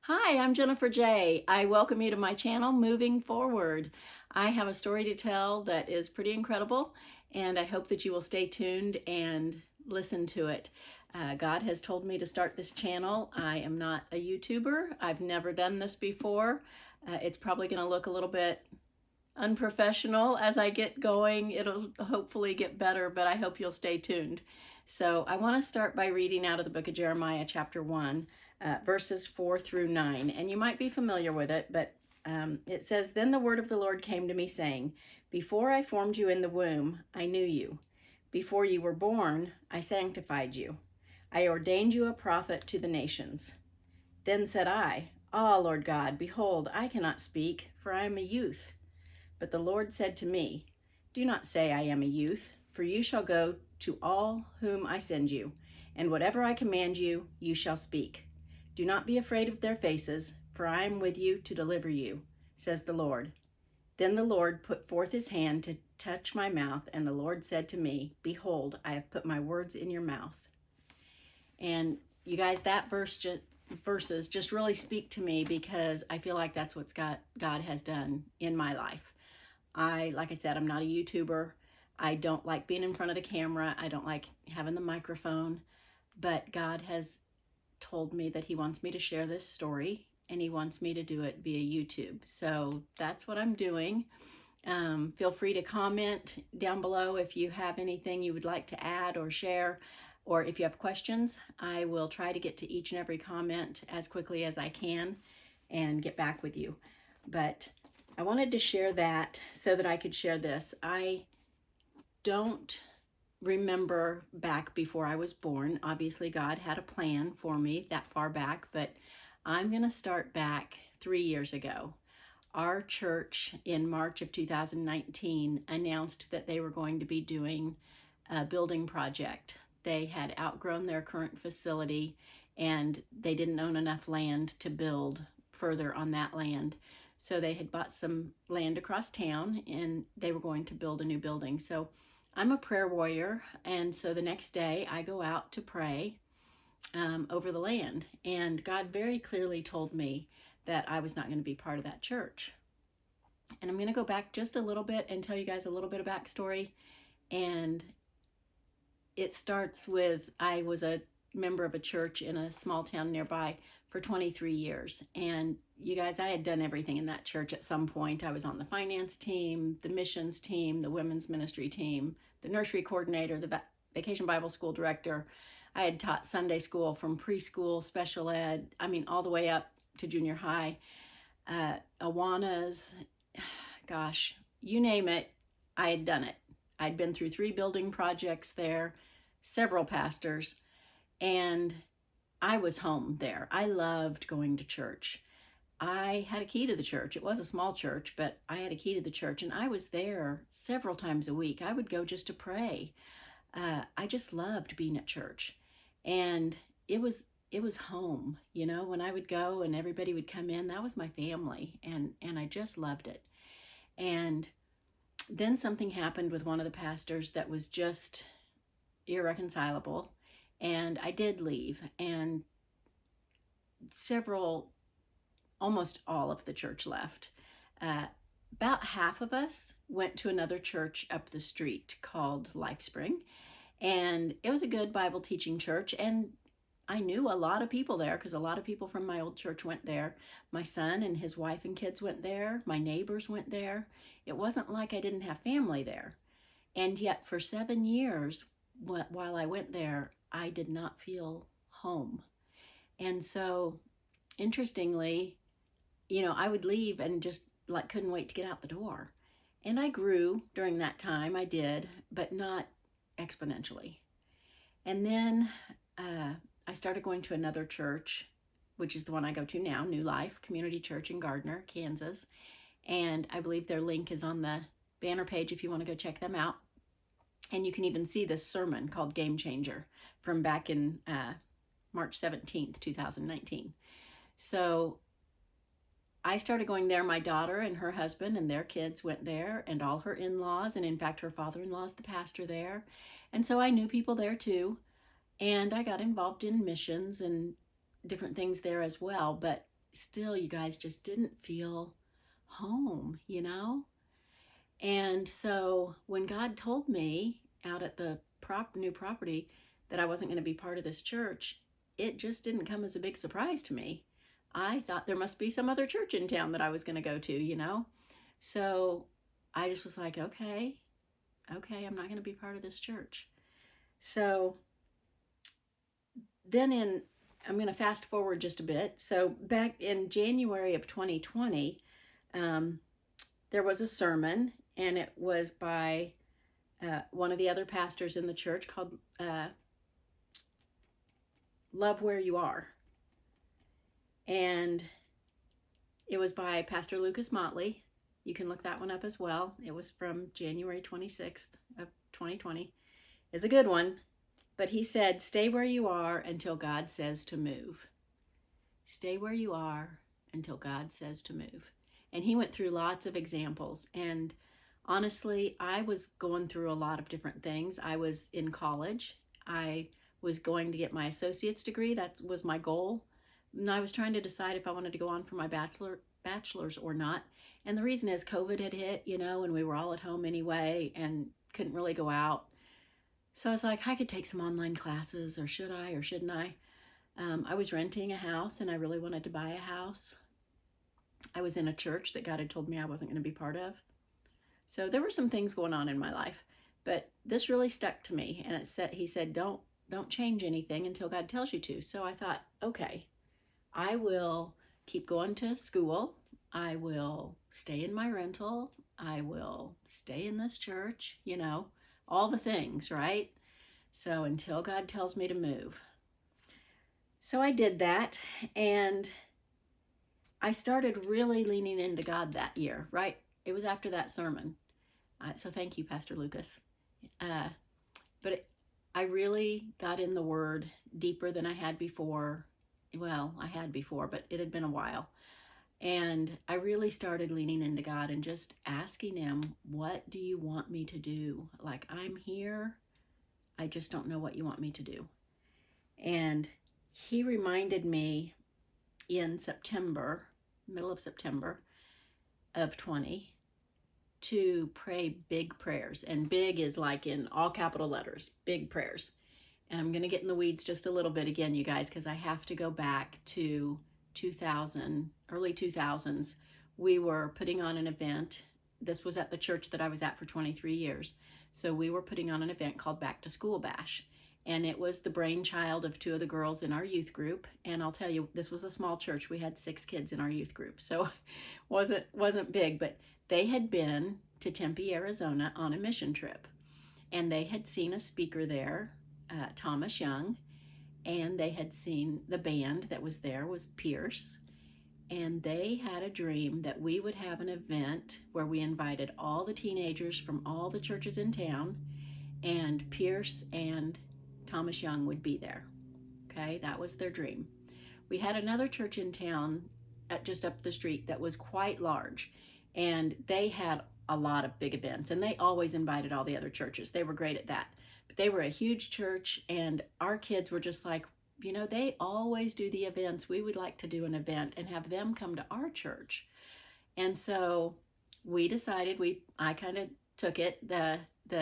Hi, I'm Jennifer J. I welcome you to my channel, Moving Forward. I have a story to tell that is pretty incredible, and I hope that you will stay tuned and listen to it. God has told me to start this channel. I am not a YouTuber. I've never done this before. It's probably going to look a little bit unprofessional as I get going. It'll hopefully get better, but I hope you'll stay tuned. So I want to start by reading out of the book of Jeremiah, chapter 1, verses 4 through 9. And you might be familiar with it, but it says, "Then the word of the Lord came to me, saying, Before I formed you in the womb, I knew you. Before you were born, I sanctified you. I ordained you a prophet to the nations. Then said I, Ah, Lord God, behold, I cannot speak, for I am a youth. But the Lord said to me, Do not say I am a youth, for you shall go to all whom I send you, and whatever I command you, you shall speak. Do not be afraid of their faces, for I am with you to deliver you, says the Lord. Then the Lord put forth his hand to touch my mouth, and the Lord said to me, Behold, I have put my words in your mouth." And you guys, that verses just really speak to me because I feel like that's what God has done in my life. Like I said, I'm not a YouTuber. I don't like being in front of the camera. I don't like having the microphone. But God has told me that he wants me to share this story and he wants me to do it via YouTube. So that's what I'm doing. Feel free to comment down below if you have anything you would like to add or share, or if you have questions. I will try to get to each and every comment as quickly as I can and get back with you. But I wanted to share that so that I could share this. I don't remember back before I was born. Obviously, God had a plan for me that far back, but I'm going to start back 3 years ago. Our church in March of 2019 announced that they were going to be doing a building project. They had outgrown their current facility and they didn't own enough land to build further on that land. So they had bought some land across town and they were going to build a new building. So I'm a prayer warrior, and so the next day I go out to pray over the land, and God very clearly told me that I was not going to be part of that church. And I'm going to go back just a little bit and tell you guys a little bit of backstory. And it starts with, I was a member of a church in a small town nearby for 23 years. And you guys, I had done everything in that church at some point. I was on the finance team, the missions team, the women's ministry team, the nursery coordinator, the vacation Bible school director. I had taught Sunday school from preschool, special ed, all the way up to junior high. Awanas, gosh, you name it, I had done it. I'd been through 3 building projects there, several pastors, and I was home there. I loved going to church. I had a key to the church. It was a small church, but I had a key to the church, and I was there several times a week. I would go just to pray. I just loved being at church, and it was home. When I would go and everybody would come in, that was my family, and I just loved it. And then something happened with one of the pastors that was just irreconcilable, and I did leave, and almost all of the church left. About half of us went to another church up the street called LifeSpring, and it was a good Bible teaching church, and I knew a lot of people there because a lot of people from my old church went there. My son and his wife and kids went there. My neighbors went there. It wasn't like I didn't have family there. And yet for 7 years, while I went there, I did not feel home. And so, interestingly, I would leave and just couldn't wait to get out the door. And I grew during that time, I did, but not exponentially. And then I started going to another church, which is the one I go to now, New Life Community Church in Gardner, Kansas. And I believe their link is on the banner page if you want to go check them out. And you can even see this sermon called Game Changer from back in March 17th, 2019. So I started going there. My daughter and her husband and their kids went there, and all her in-laws, and in fact her father-in-law is the pastor there. And so I knew people there too, and I got involved in missions and different things there as well. But still, you guys, just didn't feel home, you know? And so when God told me out at the new property that I wasn't going to be part of this church, it just didn't come as a big surprise to me. I thought there must be some other church in town that I was going to go to, you know? So I just was like, okay, I'm not going to be part of this church. So then I'm going to fast forward just a bit. So back in January of 2020, there was a sermon, and it was by one of the other pastors in the church called Love Where You Are. And it was by Pastor Lucas Motley. You can look that one up as well. It was from January 26th of 2020. It's a good one. But he said, stay where you are until God says to move. Stay where you are until God says to move. And he went through lots of examples. And honestly, I was going through a lot of different things. I was in college. I was going to get my associate's degree. That was my goal. And I was trying to decide if I wanted to go on for my bachelor's or not. And the reason is COVID had hit, you know, and we were all at home anyway and couldn't really go out. So I was like, I could take some online classes, or should I, or shouldn't I? I was renting a house, and I really wanted to buy a house. I was in a church that God had told me I wasn't going to be part of. So there were some things going on in my life, but this really stuck to me. And he said, don't change anything until God tells you to. So I thought, okay, I will keep going to school. I will stay in my rental. I will stay in this church, you know, all the things, right? So until God tells me to move. So I did that, and I started really leaning into God that year, right? It was after that sermon. So thank you, Pastor Lucas. I really got in the Word deeper than I had before. Well, I had before, but it had been a while. And I really started leaning into God and just asking him, what do you want me to do? Like, I'm here. I just don't know what you want me to do. And he reminded me in September, middle of September of 20, to pray big prayers. And big is like in all capital letters, big prayers. And I'm going to get in the weeds just a little bit again, you guys, because I have to go back to 2000, early 2000s. We were putting on an event. This was at the church that I was at for 23 years. So we were putting on an event called Back to School Bash. And it was the brainchild of two of the girls in our youth group. And I'll tell you, this was a small church. We had 6 kids in our youth group. So it wasn't big, but they had been to Tempe, Arizona on a mission trip. And they had seen a speaker there, Thomas Young. And they had seen the band that was there was Pierce. And they had a dream that we would have an event where we invited all the teenagers from all the churches in town, and Pierce and Thomas Young would be there. Okay, that was their dream. We had another church in town just up the street that was quite large, and they had a lot of big events, and they always invited all the other churches. They were great at that. But they were a huge church, and our kids were just like, you know, they always do the events. We would like to do an event and have them come to our church. And so we decided, I kind of took it. The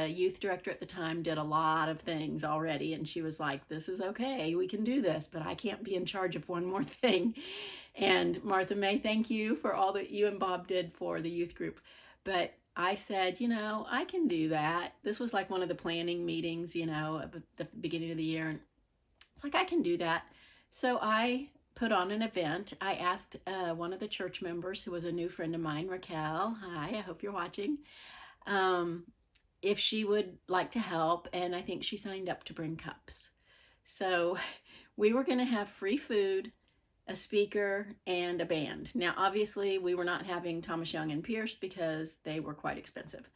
youth director at the time did a lot of things already, and she was like, this is okay, we can do this, but I can't be in charge of one more thing. And Martha May, thank you for all that you and Bob did for the youth group. But I said, you know, I can do that. This was like one of the planning meetings, you know, at the beginning of the year. And it's like, I can do that. So I put on an event. I asked one of the church members, who was a new friend of mine, Raquel, hi, I hope you're watching, if she would like to help. And I think she signed up to bring cups. So we were going to have free food, a speaker, and a band. Now, obviously, we were not having Thomas Young and Pierce because they were quite expensive.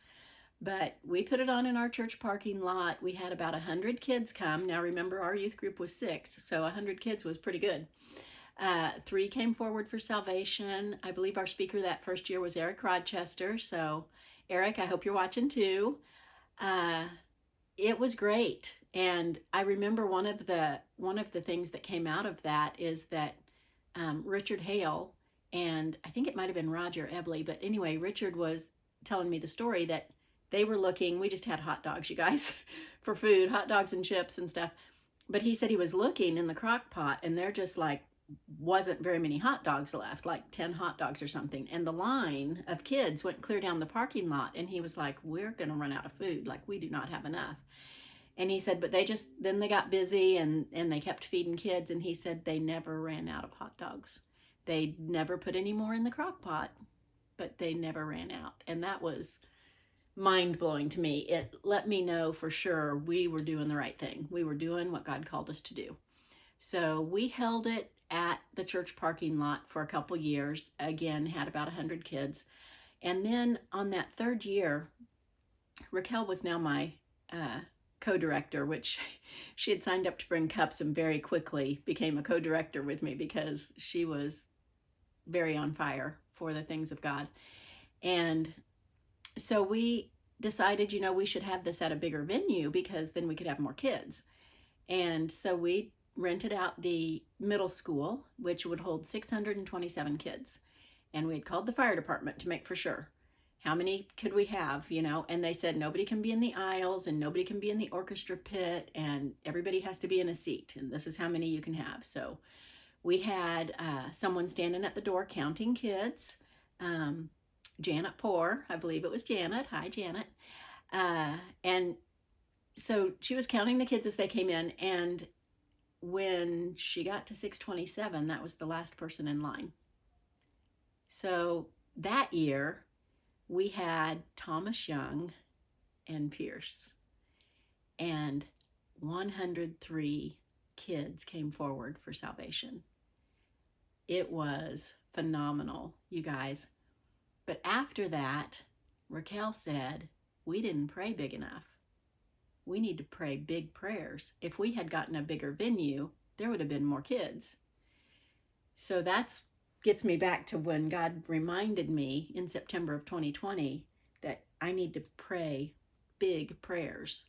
But we put it on in our church parking lot. We had about 100 kids come. Now, remember, our youth group was 6, so 100 kids was pretty good. 3 came forward for salvation. I believe our speaker that first year was Eric Rochester. So, Eric, I hope you're watching too. It was great. And I remember one of the things that came out of that is that Richard Hale, and I think it might have been Roger Ebley, but anyway, Richard was telling me the story that they were looking, we just had hot dogs, you guys, for food, hot dogs and chips and stuff. But he said he was looking in the crock pot and there just like wasn't very many hot dogs left, like 10 hot dogs or something. And the line of kids went clear down the parking lot. And he was like, we're going to run out of food. Like, we do not have enough. And he said, but then they got busy and they kept feeding kids. And he said they never ran out of hot dogs. They never put any more in the crock pot, but they never ran out. And that was mind-blowing to me. It let me know for sure we were doing the right thing. We were doing what God called us to do. So we held it at the church parking lot for a couple years. Again, had about 100 kids. And then on that third year, Raquel was now my co-director, which she had signed up to bring cups and very quickly became a co-director with me because she was very on fire for the things of God. And so we decided, you know, we should have this at a bigger venue because then we could have more kids. And so we rented out the middle school, which would hold 627 kids. And we had called the fire department to make for sure. How many could we have, you know? And they said nobody can be in the aisles and nobody can be in the orchestra pit and everybody has to be in a seat. And this is how many you can have. So we had someone standing at the door counting kids. Janet Poor, I believe it was Janet. Hi, Janet. And so she was counting the kids as they came in. And when she got to 627, that was the last person in line. So that year, we had Thomas Young and Pierce, and 103 kids came forward for salvation. It was phenomenal, you guys. But after that, Raquel said, we didn't pray big enough. We need to pray big prayers. If we had gotten a bigger venue, there would have been more kids. So that's gets me back to when God reminded me in September of 2020 that I need to pray big prayers.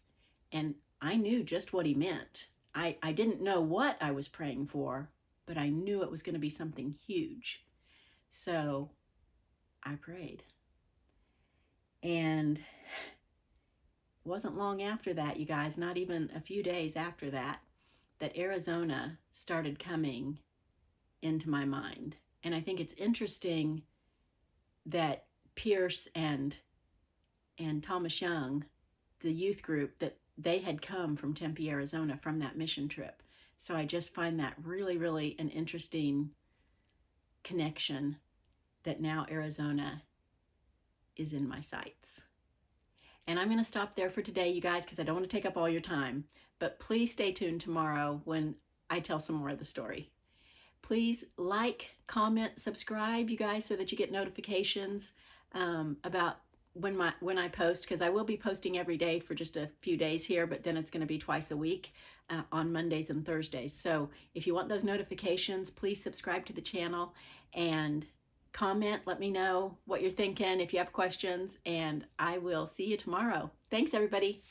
And I knew just what he meant. I didn't know what I was praying for, but I knew it was going to be something huge. So I prayed. And it wasn't long after that, you guys, not even a few days after that, that Arizona started coming into my mind. And I think it's interesting that Pierce and Thomas Young, the youth group, that they had come from Tempe, Arizona from that mission trip. So I just find that really, really an interesting connection that now Arizona is in my sights. And I'm going to stop there for today, you guys, because I don't want to take up all your time. But please stay tuned tomorrow when I tell some more of the story. Please like, comment, subscribe, you guys, so that you get notifications about when I post, because I will be posting every day for just a few days here, but then it's going to be twice a week on Mondays and Thursdays. So if you want those notifications, please subscribe to the channel and comment. Let me know what you're thinking if you have questions, and I will see you tomorrow. Thanks, everybody.